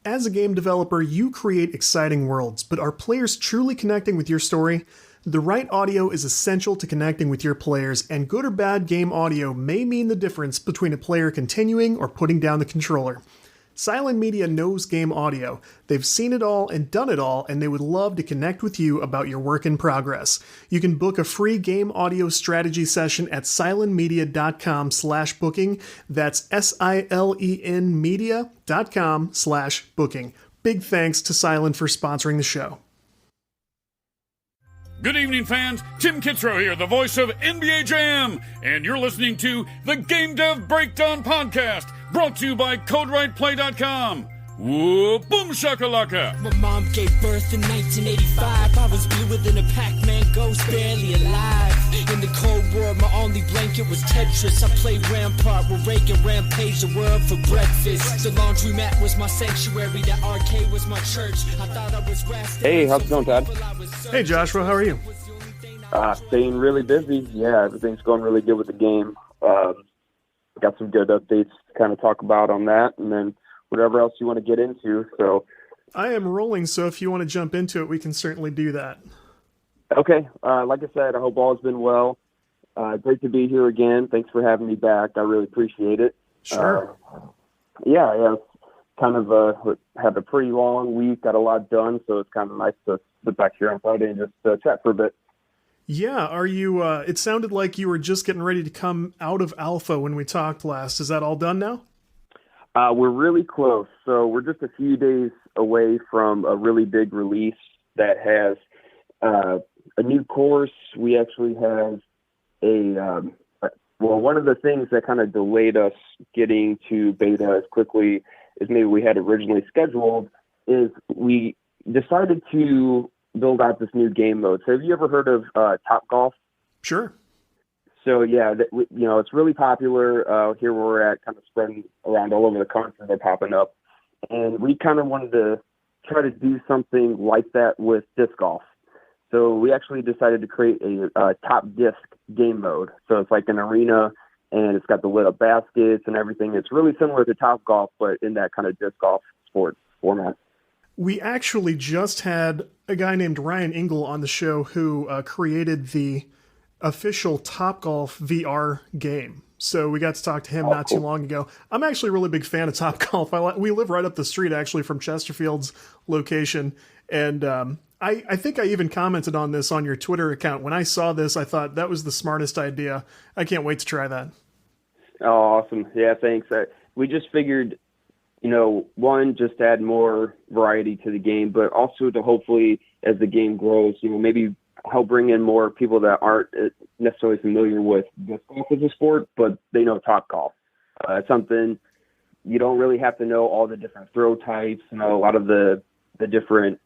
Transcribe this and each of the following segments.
As a game developer, you create exciting worlds, but are players truly connecting with your story? The right audio is essential to connecting with your players, and good or bad game audio may mean the difference between a player continuing or putting down the controller. Silent Media knows game audio. They've seen it all and done it all, and they would love to connect with you about your work in progress. You can book a free game audio strategy session at silentmedia.com/booking. That's SILEN media.com/booking. Big thanks to Silent for sponsoring the show. Good evening, fans. Tim Kitzrow here, the voice of NBA Jam, and you're listening to the Game Dev Breakdown Podcast, brought to you by CodeWritePlay.com. Whoa, boom shakalaka! My mom gave birth in 1985. I was bluer than a Pac-Man ghost, barely alive. In the Cold War, my only blanket was Tetris. I played Rampart with Reagan, rampaged the world for breakfast. The laundromat was my sanctuary, the arcade was my church. I thought I was resting. Hey, how's it going, Todd? Hey, Joshua, how are you? Staying really busy. Yeah, everything's going really good with the game. Got some good updates to kind of talk about on that, and then whatever else you want to get into. So I am rolling, so if you want to jump into it, we can certainly do that. Okay. Like I said, I hope all has been well. Great to be here again. Thanks for having me back. I really appreciate it. Sure. Yeah. It's kind of had a pretty long week, got a lot done, so it's kind of nice to sit back here on Friday and just chat for a bit. Yeah, are you, it sounded like you were just getting ready to come out of alpha when we talked last. Is that all done now? We're really close. So we're just a few days away from a really big release that has a new course. We actually have one of the things that kind of delayed us getting to beta as quickly as maybe we had originally scheduled is we decided to build out this new game mode. So have you ever heard of Top Golf? Sure. So yeah, it's really popular here where we're at, kind of spreading around all over the country. They're popping up, and we kind of wanted to try to do something like that with disc golf. So we actually decided to create a top disc game mode. So it's like an arena, and it's got the lit up baskets and everything. It's really similar to Top Golf, but in that kind of disc golf sport format. We actually just had a guy named Ryan Engel on the show who created the official Topgolf VR game. So we got to talk to him not too long ago. I'm actually a really big fan of Topgolf. We live right up the street actually from Chesterfield's location. And I think I even commented on this on your Twitter account. When I saw this, I thought that was the smartest idea. I can't wait to try that. Oh, awesome. Yeah, thanks. We just figured, one, just add more variety to the game, but also to hopefully, as the game grows, maybe help bring in more people that aren't necessarily familiar with disc golf as a sport, but they know Top Golf. It's something you don't really have to know all the different throw types, a lot of the different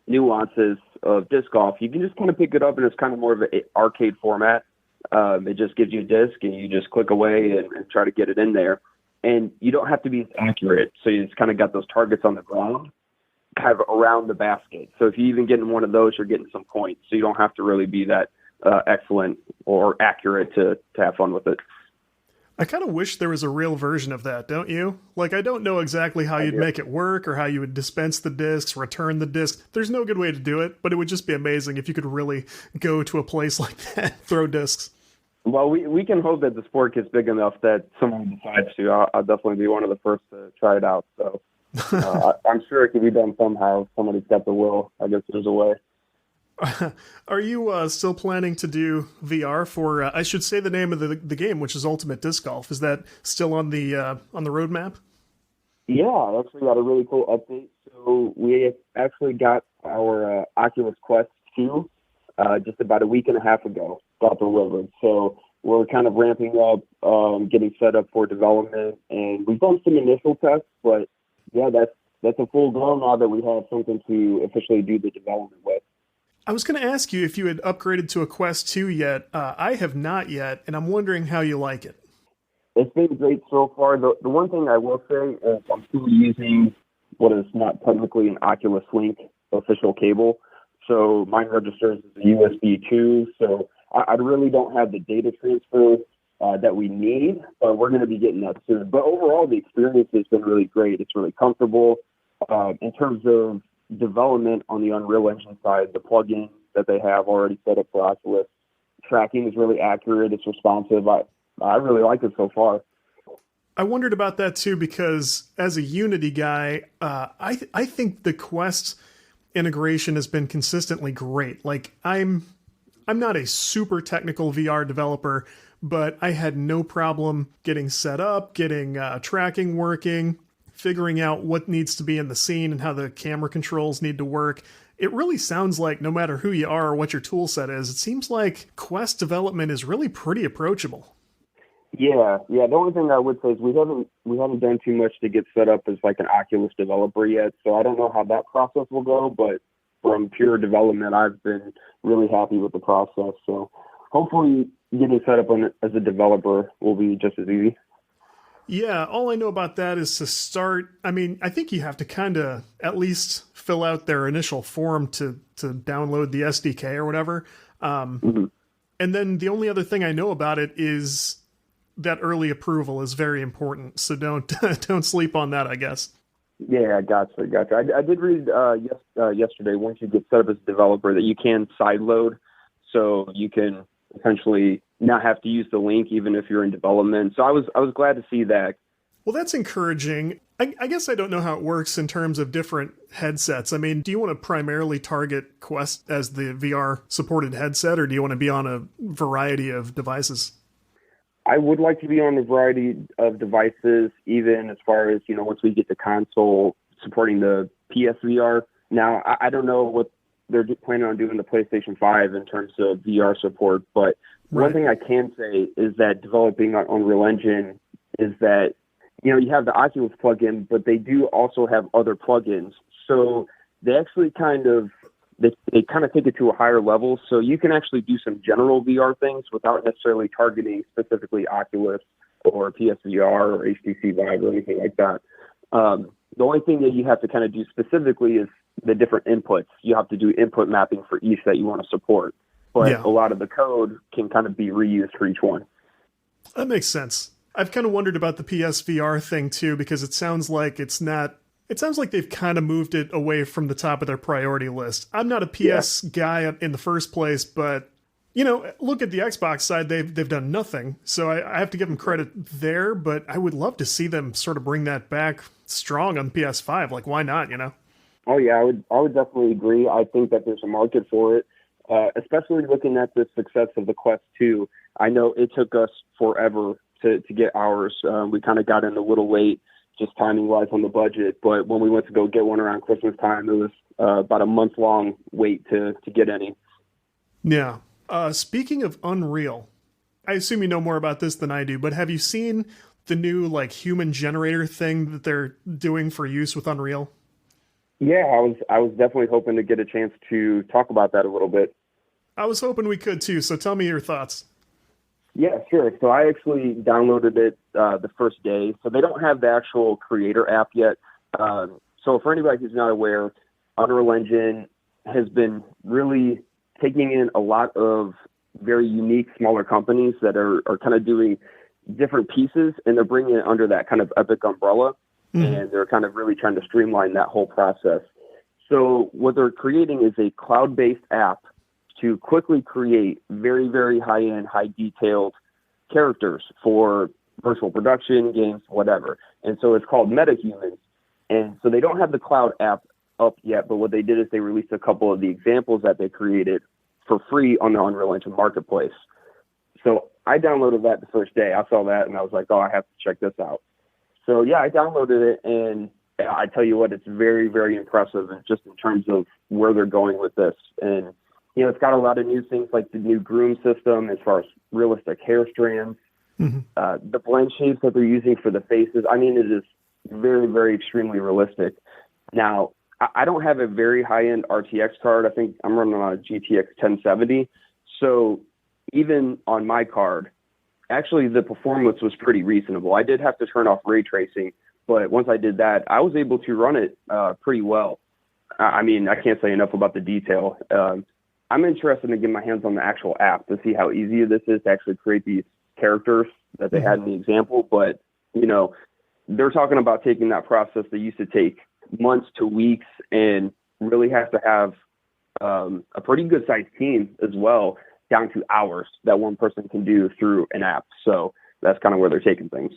nuances of disc golf. You can just kind of pick it up, and it's kind of more of an arcade format. It just gives you a disc, and you just click away and try to get it in there. And you don't have to be as accurate, so you just kind of got those targets on the ground, kind of around the basket. So if you even get in one of those, you're getting some points. So you don't have to really be that excellent or accurate to have fun with it. I kind of wish there was a real version of that, don't you? Like, I don't know exactly how you'd make it work or how you would dispense the discs, return the discs. There's no good way to do it, but it would just be amazing if you could really go to a place like that, throw discs. Well, we can hope that the sport gets big enough that someone decides to. I'll definitely be one of the first to try it out. So I'm sure it can be done somehow. If somebody's got the will. I guess there's a way. Are you still planning to do VR for? I should say the name of the game, which is Ultimate Disc Golf. Is that still on the roadmap? Yeah, I actually got a really cool update. So we actually got our Oculus Quest 2 just about a week and a half ago. Got delivered. So we're kind of ramping up, getting set up for development, and we've done some initial tests. But yeah, that's a full go now that we have something to officially do the development with. I was going to ask you if you had upgraded to a Quest 2 yet. I have not yet, and I'm wondering how you like it. It's been great so far. The one thing I will say is I'm still using what is not technically an Oculus Link official cable. So mine registers as a USB 2. So I really don't have the data transfer that we need, but we're going to be getting that soon. But overall, the experience has been really great. It's really comfortable. In terms of development on the Unreal Engine side, the plugin that they have already set up for Oculus, tracking is really accurate. It's responsive. I really like it so far. I wondered about that too, because as a Unity guy, I think the Quest integration has been consistently great. Like I'm not a super technical VR developer, but I had no problem getting set up, getting tracking working, figuring out what needs to be in the scene and how the camera controls need to work. It really sounds like no matter who you are or what your tool set is, it seems like Quest development is really pretty approachable. Yeah. The only thing I would say is we haven't done too much to get set up as like an Oculus developer yet, so I don't know how that process will go. But from pure development, I've been really happy with the process. So hopefully, getting set up as a developer will be just as easy. Yeah, all I know about that is to start. I mean, I think you have to kind of at least fill out their initial form to download the SDK or whatever. And then the only other thing I know about it is that early approval is very important. So don't sleep on that, I guess. Yeah, gotcha. I did read yesterday, once you get set up as a developer, that you can sideload, so you can essentially not have to use the link even if you're in development. So I was glad to see that. Well, that's encouraging. I guess I don't know how it works in terms of different headsets. I mean, do you want to primarily target Quest as the VR supported headset, or do you want to be on a variety of devices? I would like to be on a variety of devices, even as far as, once we get the console supporting the PSVR. Now, I don't know what they're planning on doing the PlayStation 5 in terms of VR support, but one thing I can say is that developing on Unreal Engine is that, you have the Oculus plugin, but they do also have other plugins. So they actually they kind of take it to a higher level. So you can actually do some general VR things without necessarily targeting specifically Oculus or PSVR or HTC Vive or anything like that. The only thing that you have to kind of do specifically is the different inputs. You have to do input mapping for each that you want to support. But a lot of the code can kind of be reused for each one. That makes sense. I've kind of wondered about the PSVR thing too, because it sounds like it sounds like they've kind of moved it away from the top of their priority list. I'm not a PS guy in the first place, but look at the Xbox side, they've done nothing. So I have to give them credit there, but I would love to see them sort of bring that back strong on PS5. Like, why not, Oh yeah, I would definitely agree. I think that there's a market for it, especially looking at the success of the Quest 2. I know it took us forever to get ours. We kind of got in a little late, just timing-wise on the budget. But when we went to go get one around Christmas time, it was about a month-long wait to get any. Yeah. Speaking of Unreal, I assume you know more about this than I do, but have you seen the new human generator thing that they're doing for use with Unreal? Yeah, I was definitely hoping to get a chance to talk about that a little bit. I was hoping we could too, so tell me your thoughts. Yeah, sure. So I actually downloaded it the first day. So they don't have the actual creator app yet. So for anybody who's not aware, Unreal Engine has been really taking in a lot of very unique smaller companies that are kind of doing different pieces, and they're bringing it under that kind of Epic umbrella. And they're kind of really trying to streamline that whole process. So what they're creating is a cloud-based app to quickly create very, very high-end, high-detailed characters for virtual production, games, whatever. And so it's called MetaHumans. And so they don't have the cloud app up yet, but what they did is they released a couple of the examples that they created for free on the Unreal Engine Marketplace. So I downloaded that the first day. I saw that, and I was like, I have to check this out. So, yeah, I downloaded it, and I tell you what, it's very, very impressive just in terms of where they're going with this. And, it's got a lot of new things like the new groom system as far as realistic hair strands, the blend shapes that they're using for the faces. I mean, it is very, very extremely realistic. Now, I don't have a very high-end RTX card. I think I'm running on a GTX 1070. So even on my card, actually, the performance was pretty reasonable. I did have to turn off ray tracing, but once I did that, I was able to run it pretty well. I mean, I can't say enough about the detail. I'm interested in getting my hands on the actual app to see how easy this is to actually create these characters that they had in the example, but, you know, they're talking about taking that process that used to take months to weeks and really have to have a pretty good sized team as well, down to hours that one person can do through an app. So that's kind of where they're taking things.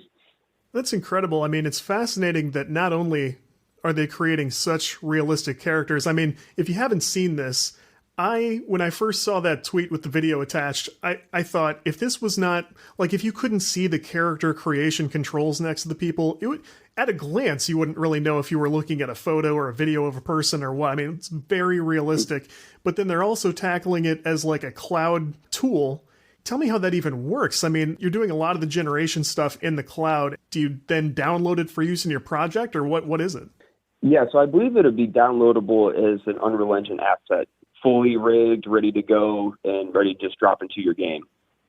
That's incredible. I mean, it's fascinating that not only are they creating such realistic characters, I mean, if you haven't seen this, when I first saw that tweet with the video attached, I thought if this was not, like, if you couldn't see the character creation controls next to the people, it would, at a glance, you wouldn't really know if you were looking at a photo or a video of a person or what. I mean, it's very realistic, but then they're also tackling it as like a cloud tool. Tell me how that even works. I mean, you're doing a lot of the generation stuff in the cloud. Do you then download it for use in your project, or what is it? Yeah, so I believe it'll be downloadable as an Unreal Engine asset, fully rigged, ready to go, and ready to just drop into your game.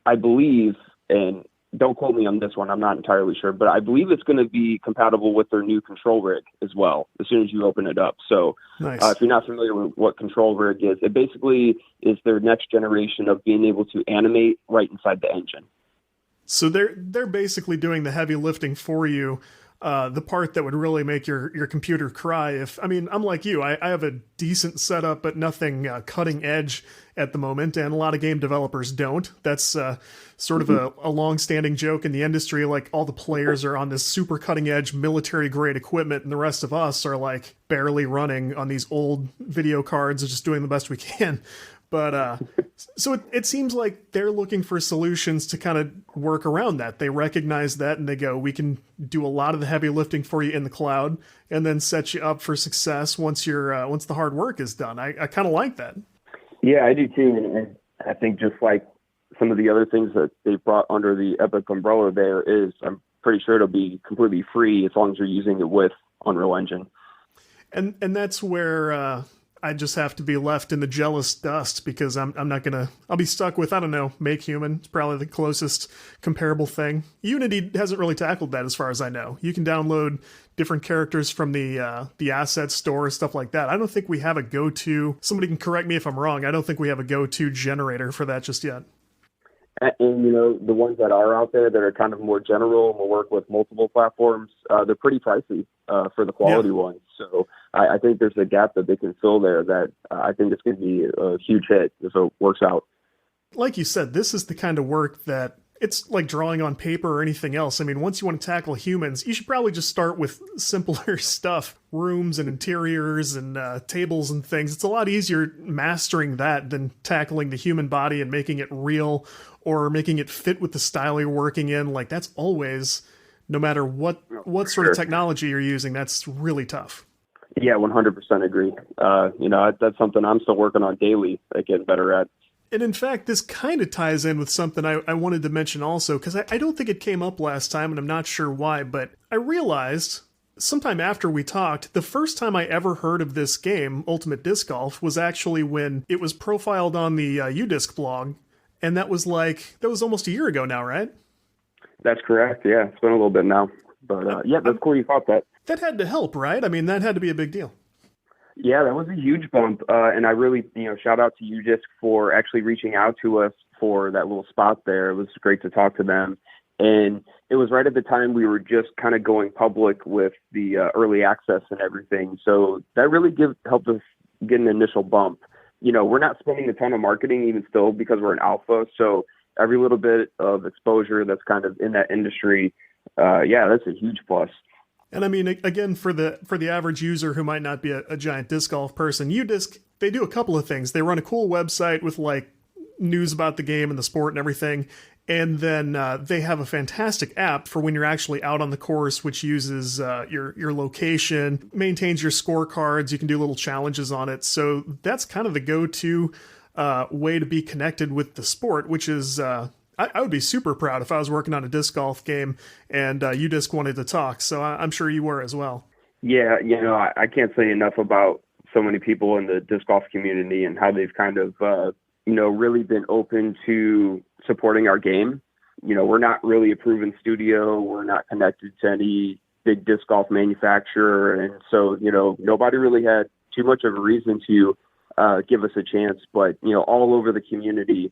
I believe, and don't quote me on this one, I'm not entirely sure, but I believe it's going to be compatible with their new control rig as well, as soon as you open it up. So Nice. if you're not familiar with what control rig is, it basically is their next generation of being able to animate right inside the engine. So they're basically doing the heavy lifting for you. The part that would really make your computer cry. I mean, I'm like you. I have a decent setup, but nothing cutting edge at the moment, and a lot of game developers don't. That's sort of a long-standing joke in the industry. Like, all the players are on this super cutting-edge military-grade equipment, and the rest of us are like barely running on these old video cards and just doing the best we can. But so it seems like they're looking for solutions to kind of work around that. They recognize that and they go, we can do a lot of the heavy lifting for you in the cloud and then set you up for success once the hard work is done. I kind of like that. Yeah, I do too. And I think just like some of the other things that they brought under the Epic umbrella there is, I'm pretty sure it'll be completely free as long as you're using it with Unreal Engine. And that's where I just have to be left in the jealous dust, because I'll be stuck with, I don't know, Make Human. It's probably the closest comparable thing. Unity hasn't really tackled that as far as I know. You can download different characters from the asset store, stuff like that. I don't think we have a go-to, somebody can correct me if I'm wrong, I don't think we have a go-to generator for that just yet. And, you know, the ones that are out there that are kind of more general and will work with multiple platforms, they're pretty pricey for the quality ones. So I think there's a gap that they can fill there that I think it's going to be a huge hit if it works out. Like you said, this is the kind of work that it's like drawing on paper or anything else. I mean, once you want to tackle humans, you should probably just start with simpler stuff, rooms and interiors and tables and things. It's a lot easier mastering that than tackling the human body and making it real or making it fit with the style you're working in. Like, that's always, no matter what sort of technology you're using, that's really tough. Yeah, 100% agree. You know, that's something I'm still working on daily, getting better at. And in fact, this kind of ties in with something I wanted to mention also, because I don't think it came up last time, and I'm not sure why, but I realized sometime after we talked, the first time I ever heard of this game, Ultimate Disc Golf, was actually when it was profiled on the UDisc blog, and that was almost a year ago now, right? That's correct, yeah. It's been a little bit now. But yeah, that's cool you caught that. That had to help, right? I mean, that had to be a big deal. Yeah, that was a huge bump. And I really, shout out to UDisc for actually reaching out to us for that little spot there. It was great to talk to them. And it was right at the time we were just kind of going public with the early access and everything. So that really helped us get an initial bump. You know, we're not spending a ton of marketing even still because we're an alpha. So every little bit of exposure that's kind of in that industry, that's a huge plus. And I mean, again, for the average user who might not be a giant disc golf person, UDisc, they do a couple of things. They run a cool website with like news about the game and the sport and everything. And then they have a fantastic app for when you're actually out on the course, which uses your location, maintains your scorecards. You can do little challenges on it. So that's kind of the go-to way to be connected with the sport, which is... I would be super proud if I was working on a disc golf game and UDisc wanted to talk. So I'm sure you were as well. Yeah, I can't say enough about so many people in the disc golf community and how they've kind of, really been open to supporting our game. You know, we're not really a proven studio. We're not connected to any big disc golf manufacturer. And so, nobody really had too much of a reason to give us a chance. But, all over the community,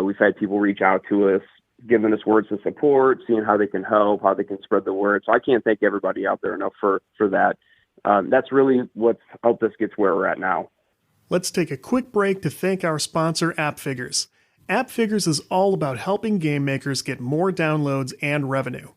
we've had people reach out to us giving us words of support, seeing how they can help, how they can spread the word. So I can't thank everybody out there enough for that. That's really what's helped us get to where we're at now. Let's take a quick break to thank our sponsor, AppFigures. AppFigures is all about helping game makers get more downloads and revenue.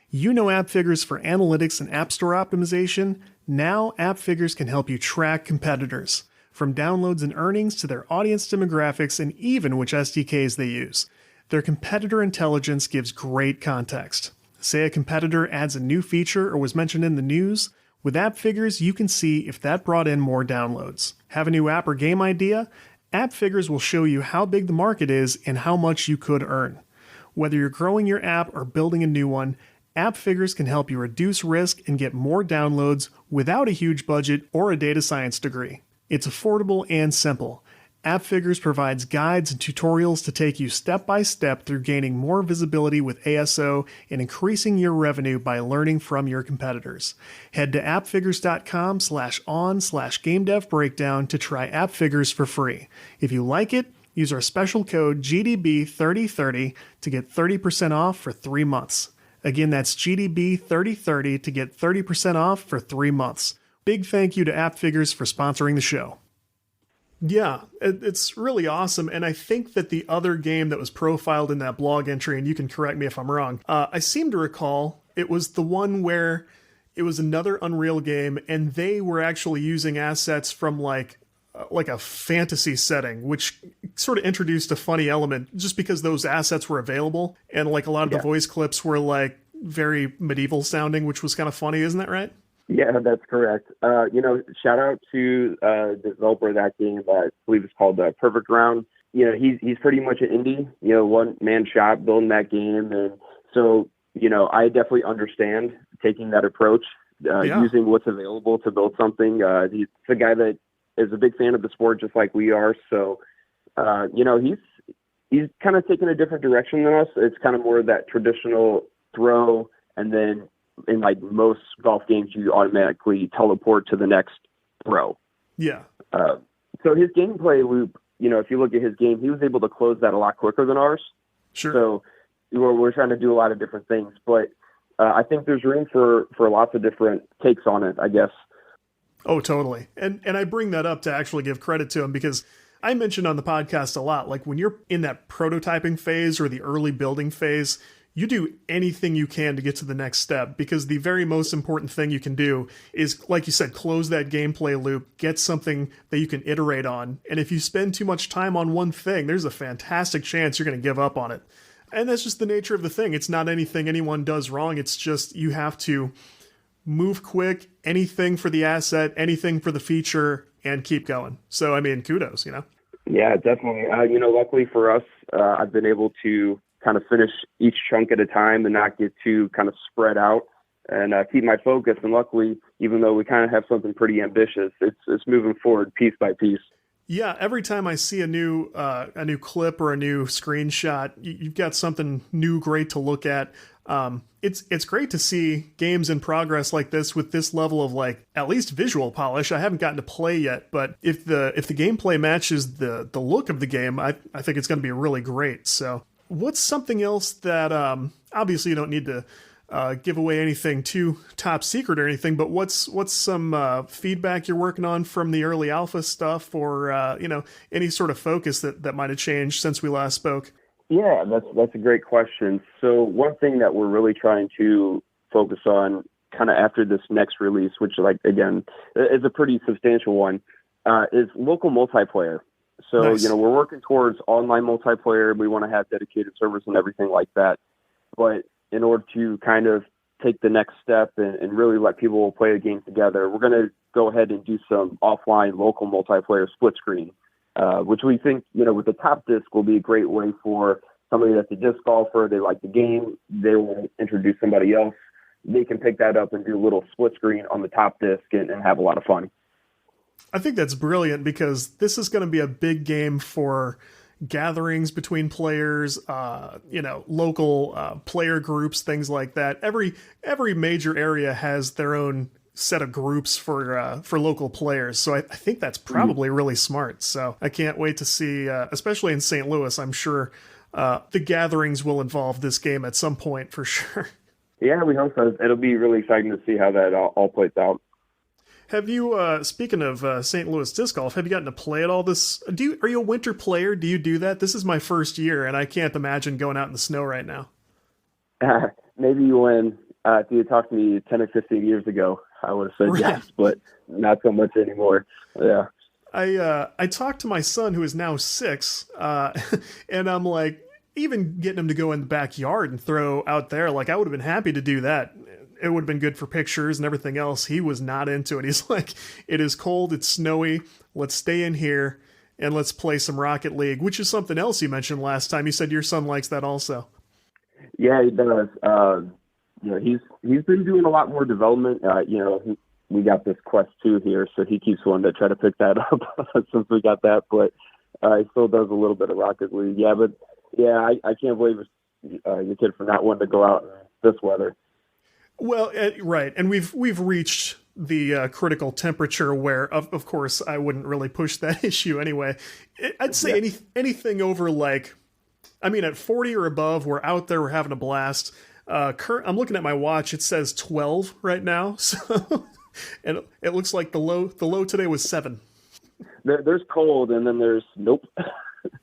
You know AppFigures for analytics and App Store optimization. Now AppFigures can help you track competitors, from downloads and earnings to their audience demographics and even which SDKs they use. Their competitor intelligence gives great context. Say a competitor adds a new feature or was mentioned in the news. With AppFigures, you can see if that brought in more downloads. Have a new app or game idea? AppFigures will show you how big the market is and how much you could earn. Whether you're growing your app or building a new one, AppFigures can help you reduce risk and get more downloads without a huge budget or a data science degree. It's affordable and simple. AppFigures provides guides and tutorials to take you step by step through gaining more visibility with ASO and increasing your revenue by learning from your competitors. Head to appfigures.com/on/GameDevBreakdown to try AppFigures for free. If you like it, use our special code GDB3030 to get 30% off for 3 months. Again, that's GDB3030 to get 30% off for 3 months. Big thank you to AppFigures for sponsoring the show. Yeah, it's really awesome, and I think that the other game that was profiled in that blog entry, and you can correct me if I'm wrong, I seem to recall it was the one where it was another Unreal game, and they were actually using assets from like a fantasy setting, which sort of introduced a funny element just because those assets were available, and like a lot of the voice clips were like very medieval sounding, which was kind of funny, isn't that right? Yeah, that's correct. Shout out to the developer of that game. I believe it's called Perfect Round. He's pretty much an indie, one-man shop building that game. And so, I definitely understand taking that approach, using what's available to build something. He's a guy that is a big fan of the sport, just like we are. So, he's kind of taken a different direction than us. It's kind of more of that traditional throw, and then in like most golf games, you automatically teleport to the next throw. Yeah. So his gameplay loop, if you look at his game, he was able to close that a lot quicker than ours. Sure. So we're trying to do a lot of different things, but I think there's room for lots of different takes on it, I guess. Oh, totally. And I bring that up to actually give credit to him because I mentioned on the podcast a lot, like when you're in that prototyping phase or the early building phase, you do anything you can to get to the next step, because the very most important thing you can do is, like you said, close that gameplay loop, get something that you can iterate on. And if you spend too much time on one thing, there's a fantastic chance you're going to give up on it. And that's just the nature of the thing. It's not anything anyone does wrong. It's just you have to move quick, anything for the asset, anything for the feature, and keep going. So, I mean, kudos, Yeah, definitely. Luckily for us, I've been able to kind of finish each chunk at a time and not get too kind of spread out and keep my focus. And luckily, even though we kind of have something pretty ambitious, it's moving forward piece by piece. Yeah, every time I see a new clip or a new screenshot, you've got something new, great to look at. It's great to see games in progress like this with this level of like at least visual polish. I haven't gotten to play yet, but if the gameplay matches the look of the game, I think it's going to be really great. So, what's something else that obviously you don't need to give away anything too top secret or anything, but what's some feedback you're working on from the early alpha stuff, or any sort of focus that might have changed since we last spoke? Yeah, that's a great question. So one thing that we're really trying to focus on kind of after this next release, which like again is a pretty substantial one, is local multiplayer. So, nice. We're working towards online multiplayer. We want to have dedicated servers and everything like that. But in order to kind of take the next step and really let people play the game together, we're going to go ahead and do some offline local multiplayer split screen, which we think, with the top disc will be a great way for somebody that's a disc golfer. They like the game. They will introduce somebody else. They can pick that up and do a little split screen on the top disc and have a lot of fun. I think that's brilliant because this is going to be a big game for gatherings between players, local player groups, things like that. Every major area has their own set of groups for local players. So I think that's probably really smart. So I can't wait to see, especially in St. Louis, I'm sure the gatherings will involve this game at some point for sure. Yeah, we hope so. It'll be really exciting to see how that all plays out. Have you, speaking of St. Louis Disc Golf, have you gotten to play at all this? Are you a winter player? Do you do that? This is my first year, and I can't imagine going out in the snow right now. Maybe when if you had talked to me 10 or 15 years ago, I would have said Right. yes, but not so much anymore. Yeah. I talked to my son, who is now 6, and I'm like, even getting him to go in the backyard and throw out there, like I would have been happy to do that. It would have been good for pictures and everything else. He was not into it. He's like, it is cold, it's snowy, let's stay in here and let's play some Rocket League, which is something else you mentioned last time. You said your son likes that also. Yeah, he does. He's been doing a lot more development. We got this Quest 2 here, so he keeps wanting to try to pick that up since we got that. But he still does a little bit of Rocket League. Yeah, but yeah, I can't believe your kid for not wanting to go out in this weather. Well, right, and we've reached the critical temperature where, of course, I wouldn't really push that issue anyway. I'd say anything over at 40 or above, we're out there, we're having a blast. I'm looking at my watch; it says 12 right now, so and it looks like the low today was 7. There's cold, and then there's nope.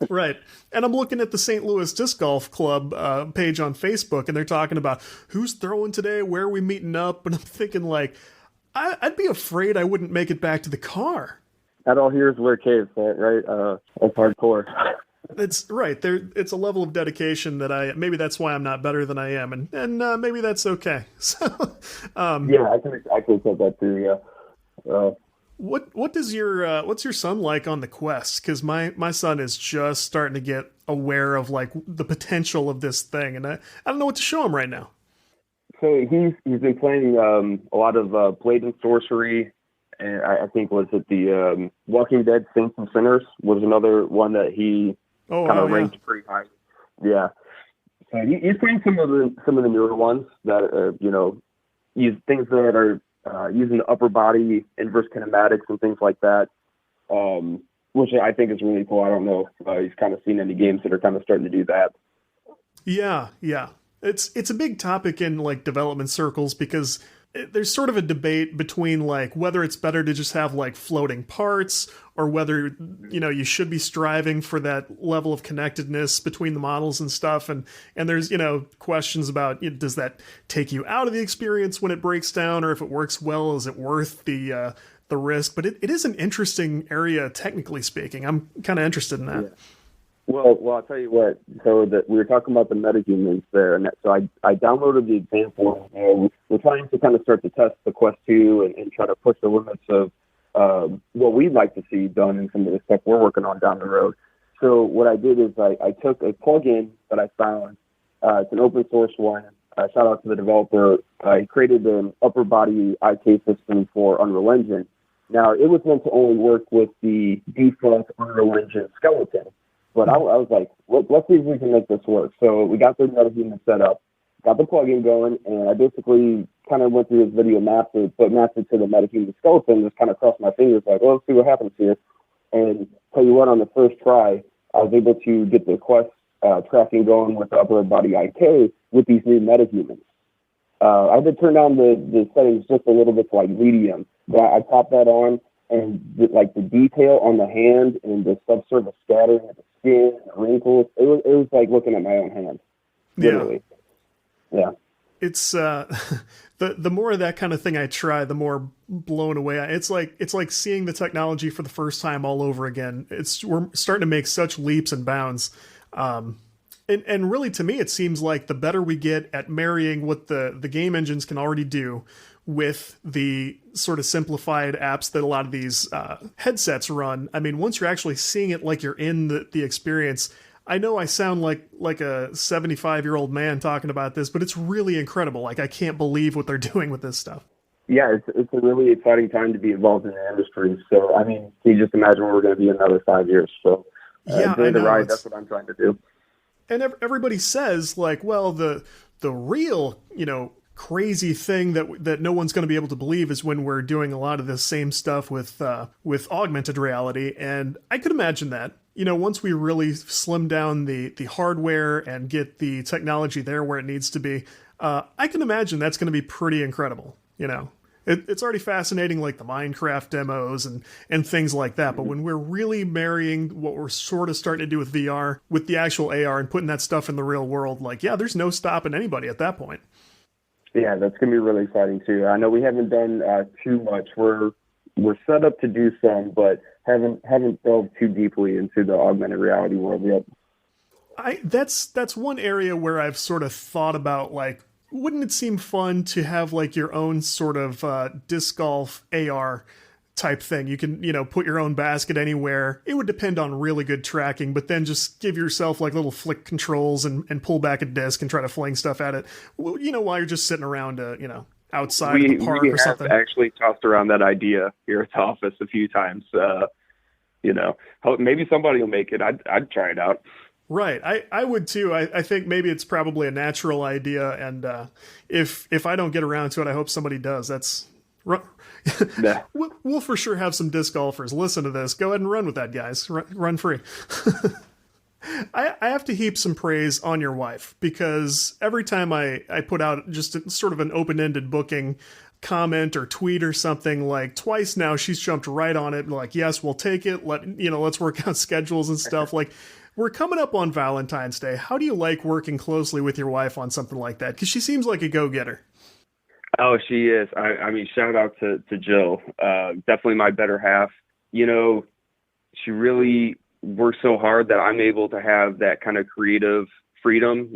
Right. And I'm looking at the St. Louis Disc Golf Club page on Facebook, and they're talking about who's throwing today, where are we meeting up, and I'm thinking, I'd be afraid I wouldn't make it back to the car. That all here is where caves at, right? That's hardcore. It's right. It's a level of dedication that maybe that's why I'm not better than I am, and maybe that's okay. So, yeah, I can accept that too. Yeah. What's your son like on the Quest? Because my son is just starting to get aware of the potential of this thing, and I don't know what to show him right now. So he's been playing a lot of Blade and Sorcery, and I think was it the Walking Dead Saints and Sinners was another one that he kind of ranked pretty high. Yeah, so he's playing some of the newer ones that use things that are using the upper body inverse kinematics and things like that, which I think is really cool. I don't know if he's kind of seen any games that are kind of starting to do that. Yeah. It's a big topic in development circles because there's sort of a debate between whether it's better to just have floating parts or whether you should be striving for that level of connectedness between the models and stuff, and there's questions about does that take you out of the experience when it breaks down, or if it works well, is it worth the risk? But it is an interesting area technically speaking. I'm kind of interested in that. Yeah. Well, I'll tell you what. So that we were talking about the metahumans there, and so I downloaded the example, and we're trying to kind of start to test the Quest 2 and try to push the limits of what we'd like to see done in some of the stuff we're working on down the road. So what I did is I took a plugin that I found. It's an open source one. Shout out to the developer. He created an upper body IK system for Unreal Engine. Now, it was meant to only work with the default Unreal Engine skeleton. But I was like, let's see if we can make this work. So we got the metahuman set up, got the plugin going, and I basically kind of went through his video mapped it to the metahuman skeleton, just kind of crossed my fingers like, let's see what happens here. And tell you what, on the first try, I was able to get the Quest tracking going with the upper body IK with these new metahumans. I had to turn down the settings just a little bit to medium, but I popped that on, and the detail on the hand and the subsurface scattering of the skin and the wrinkles, it was like looking at my own hand. Literally. Yeah. It's the more of that kind of thing I try, the more blown away it's like seeing the technology for the first time all over again. We're starting to make such leaps and bounds. And really, to me, it seems like the better we get at marrying what the game engines can already do with the sort of simplified apps that a lot of these headsets run. I mean, once you're actually seeing it like you're in the experience, I know I sound like a 75-year-old man talking about this, but it's really incredible. I can't believe what they're doing with this stuff. Yeah, it's a really exciting time to be involved in the industry. So, I mean, can you just imagine where we're going to be in another 5 years? So, enjoy the ride. That's what I'm trying to do. And everybody says, the real, crazy thing that no one's going to be able to believe is when we're doing a lot of this same stuff with augmented reality. And I could imagine that. once we really slim down the hardware and get the technology there where it needs to be, I can imagine that's going to be pretty incredible. It's already fascinating, like the Minecraft demos and things like that. But when we're really marrying what we're sort of starting to do with VR with the actual AR and putting that stuff in the real world, like, yeah, there's no stopping anybody at that point. Yeah, that's going to be really exciting too. I know we haven't done too much. We're set up to do some, but haven't delved too deeply into the augmented reality world yet. That's one area where I've sort of thought about, like, wouldn't it seem fun to have like your own sort of disc golf AR type thing? You can, put your own basket anywhere. It would depend on really good tracking, but then just give yourself like little flick controls and pull back a disc and try to fling stuff at it. While you're just sitting around, outside of the park or something. We have actually tossed around that idea here at the office a few times. Maybe somebody will make it. I'd try it out. Right. I would too. I think maybe it's probably a natural idea. And if I don't get around to it, I hope somebody does. Yeah. We'll for sure have some disc golfers listen to this. Go ahead and run with that, guys. Run free. I have to heap some praise on your wife, because every time I put out just sort of an open-ended booking comment or tweet or something, like twice now, she's jumped right on it. Like, yes, we'll take it. Let's work out schedules and stuff. Like, we're coming up on Valentine's Day. How do you like working closely with your wife on something like that? Because she seems like a go-getter. Oh, she is. I mean, shout out to Jill. Definitely my better half. She really works so hard that I'm able to have that kind of creative freedom.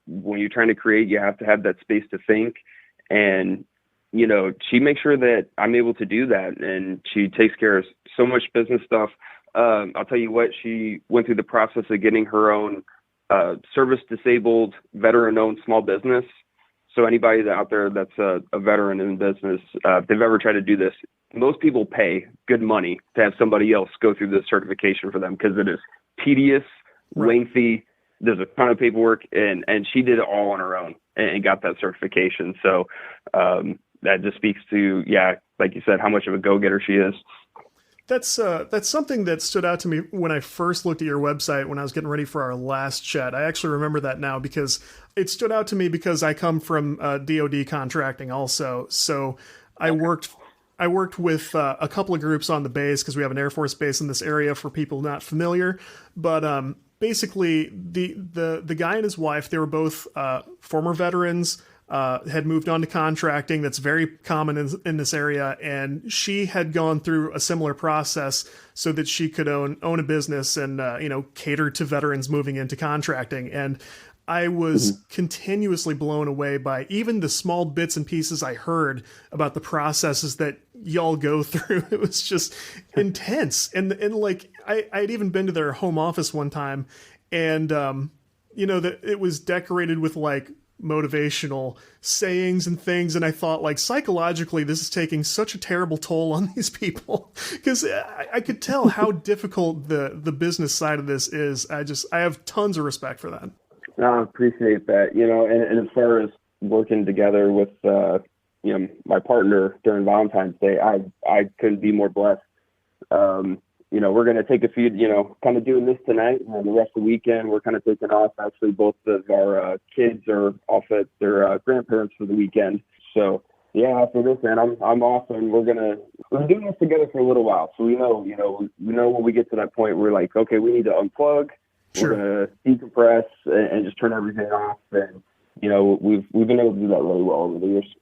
When you're trying to create, you have to have that space to think. And, she makes sure that I'm able to do that. And she takes care of so much business stuff. I'll tell you what, she went through the process of getting her own service-disabled, veteran-owned small business. So anybody out there that's a veteran in business, if they've ever tried to do this, most people pay good money to have somebody else go through this certification for them, because it is tedious, lengthy. There's a ton of paperwork, and she did it all on her own and got that certification. So that just speaks to, like you said, how much of a go-getter she is. That's something that stood out to me when I first looked at your website when I was getting ready for our last chat. I actually remember that now, because it stood out to me because I come from DoD contracting also. So I worked with a couple of groups on the base, because we have an Air Force base in this area for people not familiar. But basically, the guy and his wife, they were both former veterans. Had moved on to contracting. That's very common in this area. And she had gone through a similar process so that she could own a business and, cater to veterans moving into contracting. And I was continuously blown away by even the small bits and pieces I heard about the processes that y'all go through. It was just intense. And like, I'd even been to their home office one time, and, that it was decorated with like motivational sayings and things, and I thought, like, psychologically this is taking such a terrible toll on these people, because I could tell how difficult the business side of this is. I have tons of respect for that. I appreciate that. And as far as working together with my partner during Valentine's Day, I couldn't be more blessed. We're going to take a few, kind of doing this tonight, and the rest of the weekend we're kind of taking off. Actually, both of our kids are off at their grandparents for the weekend. So yeah, after this, man, I'm off, and we're doing this together for a little while. So we know when we get to that point, we're like, okay, we need to unplug. Sure. We're going to decompress and just turn everything off. And we've been able to do that really well over the years.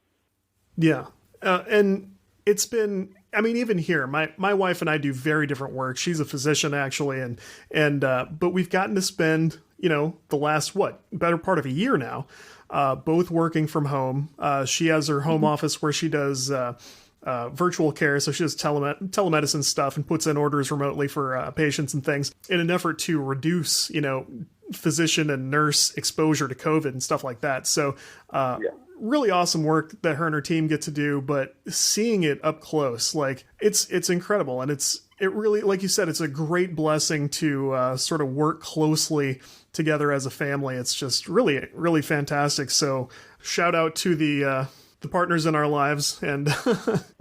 Yeah, and it's been. I mean, even here, my wife and I do very different work. She's a physician, actually, and but we've gotten to spend, the last better part of a year now, both working from home. She has her home office where she does virtual care, so she does telemedicine stuff and puts in orders remotely for patients and things in an effort to reduce, physician and nurse exposure to COVID and stuff like that. So. Really awesome work that her and her team get to do, but seeing it up close, like it's incredible. And it really, like you said, it's a great blessing to sort of work closely together as a family. It's just really, really fantastic. So shout out to the partners in our lives. And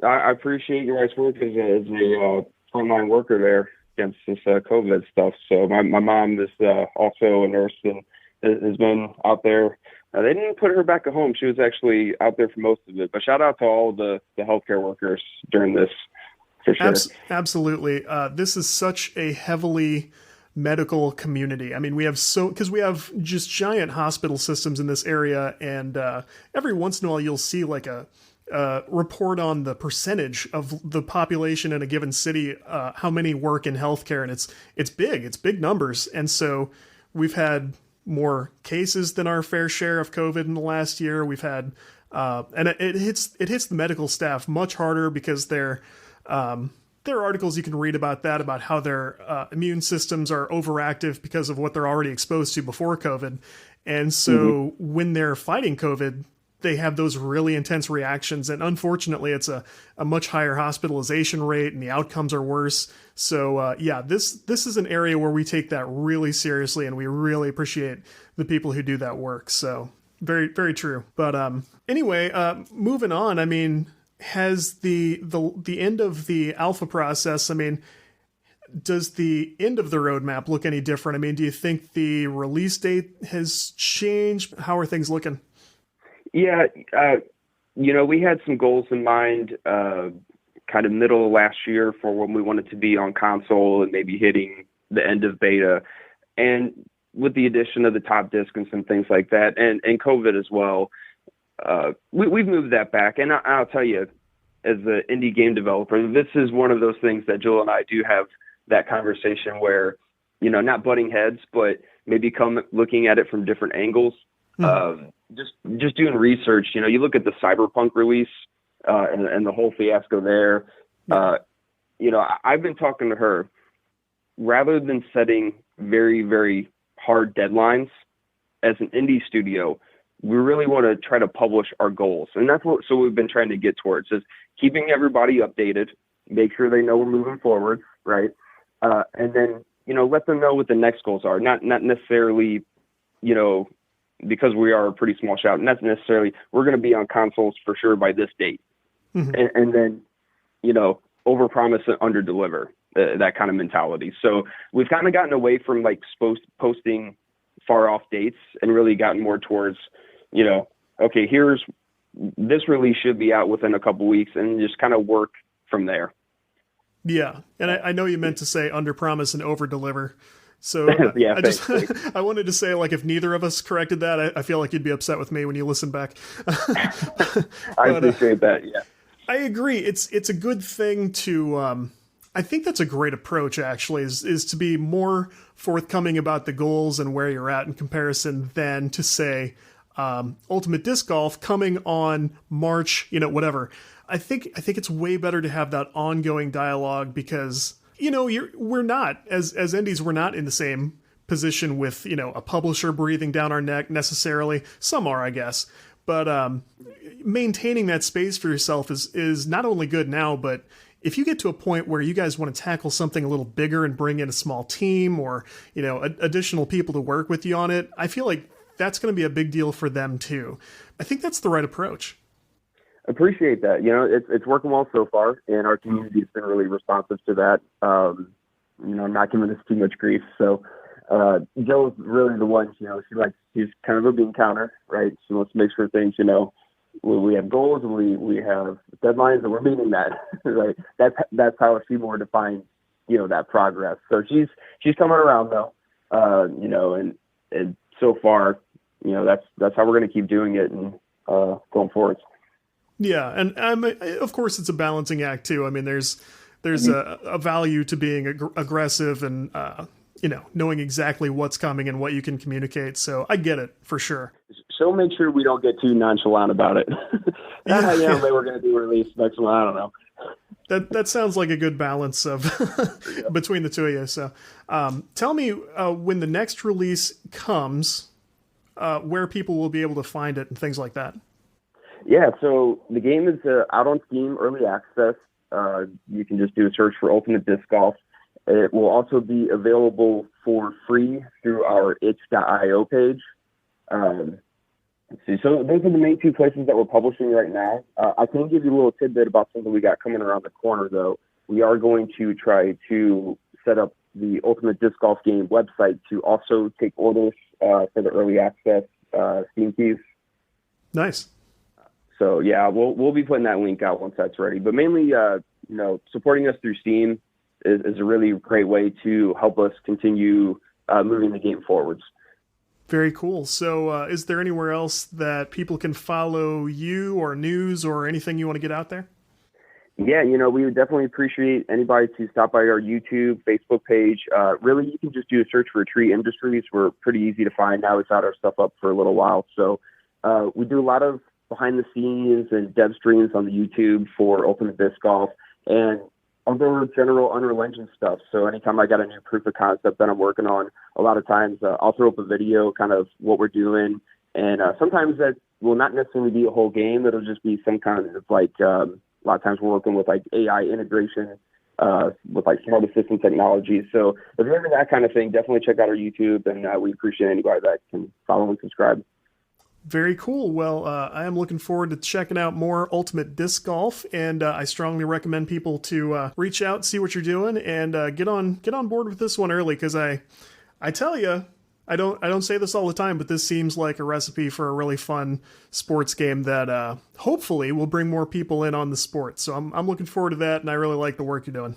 I appreciate your guys' work as a frontline worker there. against this COVID stuff. So my mom is also a nurse and has been out there. They didn't put her back at home. She was actually out there for most of it. But shout out to all the healthcare workers during this, for sure. Absolutely. This is such a heavily medical community. I mean, because we have just giant hospital systems in this area, and every once in a while you'll see like a report on the percentage of the population in a given city, how many work in healthcare, and it's big numbers. And so we've had more cases than our fair share of COVID in the last year. We've had, and it hits the medical staff much harder because there are articles you can read about that, about how their immune systems are overactive because of what they're already exposed to before COVID. And so when they're fighting COVID, they have those really intense reactions. And unfortunately, it's a much higher hospitalization rate and the outcomes are worse. So this is an area where we take that really seriously, and we really appreciate the people who do that work. So very, very true. But anyway, moving on, I mean, has the end of the alpha process, I mean, does the end of the roadmap look any different? I mean, do you think the release date has changed? How are things looking? Yeah, we had some goals in mind kind of middle of last year for when we wanted to be on console and maybe hitting the end of beta. And with the addition of the top disc and some things like that, and COVID as well, we've moved that back. And I'll tell you, as an indie game developer, this is one of those things that Jill and I do have that conversation where, not butting heads, but maybe looking at it from different angles. Just doing research, you look at the Cyberpunk release and the whole fiasco there. I've been talking to her, rather than setting very, very hard deadlines as an indie studio, we really want to try to publish our goals. And that's what we've been trying to get towards, is keeping everybody updated, make sure they know we're moving forward, right? And then, let them know what the next goals are. Not necessarily, because we are a pretty small shop, not necessarily we're going to be on consoles for sure by this date. And then, overpromise and underdeliver, that kind of mentality. So we've kind of gotten away from like posting far off dates and really gotten more towards, okay, here's this release should be out within a couple weeks, and just kind of work from there. Yeah. And I know you meant to say underpromise and overdeliver. So yeah, I wanted to say, like, if neither of us corrected that, I feel like you'd be upset with me when you listen back. I appreciate that. Yeah, I agree. It's a good thing to, I think that's a great approach, actually, is to be more forthcoming about the goals and where you're at in comparison than to say, Ultimate Disc Golf coming on March, whatever. I think it's way better to have that ongoing dialogue, because we're not, as indies, we're not in the same position with, a publisher breathing down our neck necessarily. Some are, I guess. But maintaining that space for yourself is not only good now, but if you get to a point where you guys want to tackle something a little bigger and bring in a small team or, additional people to work with you on it, I feel like that's going to be a big deal for them too. I think that's the right approach. Appreciate that. It's working well so far, and our community has been really responsive to that. Not giving us too much grief. So Joe's really the one, she's kind of a bean counter, right? She wants to make sure things, we have goals and we have deadlines and we're meeting that, right? That's how she more defines, that progress. So she's coming around though, and so far, that's how we're going to keep doing it and going forward. Yeah, and of course it's a balancing act too. I mean, there's a value to being aggressive and knowing exactly what's coming and what you can communicate. So I get it for sure. So make sure we don't get too nonchalant about it. Maybe we're going to do a release next one. I don't know. That sounds like a good balance of between the two of you. So tell me when the next release comes, where people will be able to find it and things like that. Yeah, so the game is out on Steam, early access. You can just do a search for Ultimate Disc Golf. It will also be available for free through our itch.io page. Let's see. So those are the main two places that we're publishing right now. I can give you a little tidbit about something we got coming around the corner, though. We are going to try to set up the Ultimate Disc Golf Game website to also take orders for the early access Steam keys. Nice. So yeah, we'll be putting that link out once that's ready. But mainly, supporting us through Steam is a really great way to help us continue moving the game forwards. Very cool. So is there anywhere else that people can follow you or news or anything you want to get out there? Yeah, we would definitely appreciate anybody to stop by our YouTube, Facebook page. Really, you can just do a search for Tree Industries. We're pretty easy to find now. We've had our stuff up for a little while. So we do a lot of behind the scenes and dev streams on the YouTube for Ultimate Disc Golf and other general Unreal Engine stuff. So anytime I got a new proof of concept that I'm working on, a lot of times I'll throw up a video, kind of what we're doing. And sometimes that will not necessarily be a whole game. It'll just be some kind of a lot of times we're working with AI integration with smart assistant technology. So if you're into that kind of thing, definitely check out our YouTube, and we appreciate anybody that can follow and subscribe. Very cool. Well, I am looking forward to checking out more Ultimate Disc Golf, and I strongly recommend people to reach out, see what you're doing, and get on board with this one early, because I tell you, I don't say this all the time, but this seems like a recipe for a really fun sports game that hopefully will bring more people in on the sport. So I'm looking forward to that, and I really like the work you're doing.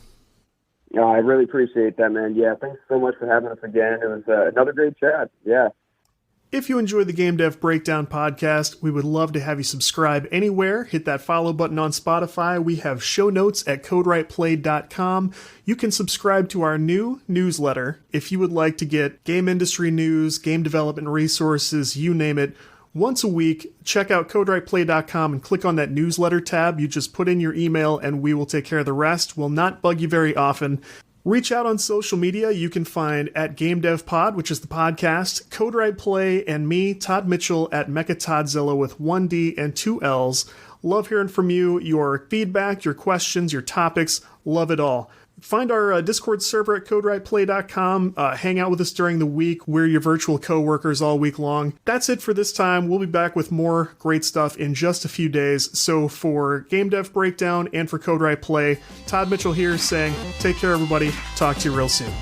I really appreciate that, man. Yeah, thanks so much for having us again. It was another great chat. Yeah. If you enjoyed the Game Dev Breakdown podcast, we would love to have you subscribe anywhere. Hit that follow button on Spotify. We have show notes at CodeWritePlay.com. You can subscribe to our new newsletter if you would like to get game industry news, game development resources, you name it. Once a week, check out CodeWritePlay.com and click on that newsletter tab. You just put in your email and we will take care of the rest. We'll not bug you very often. Reach out on social media. You can find at GameDevPod, which is the podcast, CodeWrite Play, and me, Todd Mitchell, at MechaToddzilla with 1 D and 2 L's. Love hearing from you, your feedback, your questions, your topics. Love it all. Find our Discord server at CodeWritePlay.com. Hang out with us during the week. We're your virtual co-workers all week long. That's it for this time. We'll be back with more great stuff in just a few days. So for Game Dev Breakdown and for CodeWrite Play, Todd Mitchell here saying, take care, everybody. Talk to you real soon.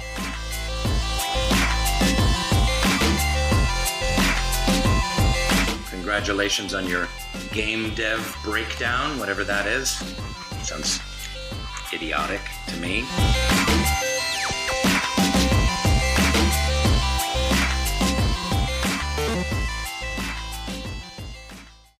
Congratulations on your Game Dev Breakdown, whatever that is. Sounds idiotic to me.